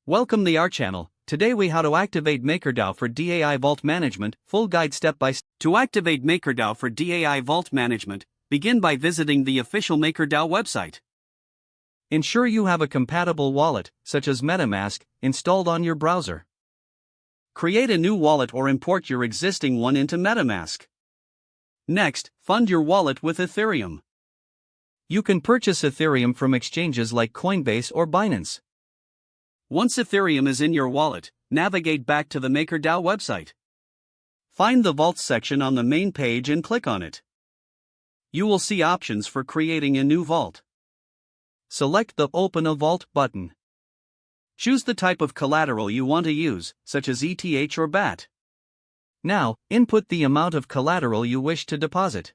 Welcome to our channel. Today we how to activate MakerDAO for DAI Vault Management, full guide step by step. To activate MakerDAO for DAI Vault Management, begin by visiting the official MakerDAO website. Ensure you have a compatible wallet, such as MetaMask, installed on your browser. Create a new wallet or import your existing one into MetaMask. Next, fund your wallet with Ethereum. You can purchase Ethereum from exchanges like Coinbase or Binance. Once Ethereum is in your wallet, navigate back to the MakerDAO website. Find the Vault section on the main page and click on it. You will see options for creating a new vault. Select the Open a Vault button. Choose the type of collateral you want to use, such as ETH or BAT. Now, input the amount of collateral you wish to deposit.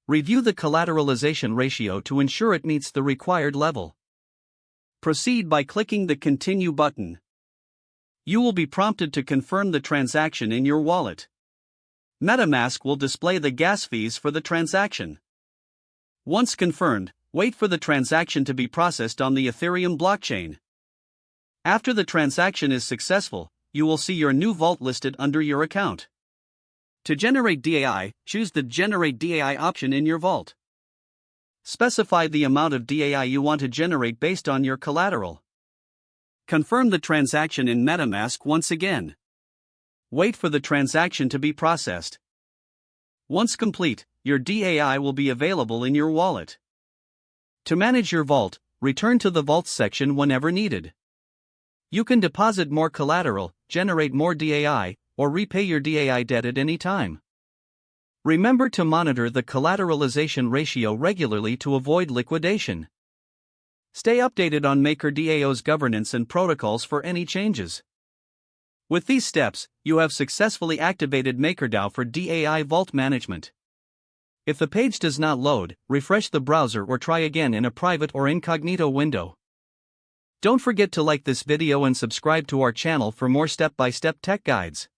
Review the collateralization ratio to ensure it meets the required level. Proceed by clicking the Continue button. You will be prompted to confirm the transaction in your wallet. MetaMask will display the gas fees for the transaction. Once confirmed, wait for the transaction to be processed on the Ethereum blockchain. After the transaction is successful, you will see your new vault listed under your account. To generate DAI, choose the Generate DAI option in your vault. Specify the amount of DAI you want to generate based on your collateral. Confirm the transaction in MetaMask once again. Wait for the transaction to be processed. Once complete, your DAI will be available in your wallet. To manage your vault, return to the Vault section whenever needed. You can deposit more collateral, generate more DAI, or repay your DAI debt at any time. Remember to monitor the collateralization ratio regularly to avoid liquidation. Stay updated on MakerDAO's governance and protocols for any changes. With these steps, you have successfully activated MakerDAO for DAI Vault Management. If the page does not load, refresh the browser or try again in a private or incognito window. Don't forget to like this video and subscribe to our channel for more step-by-step tech guides.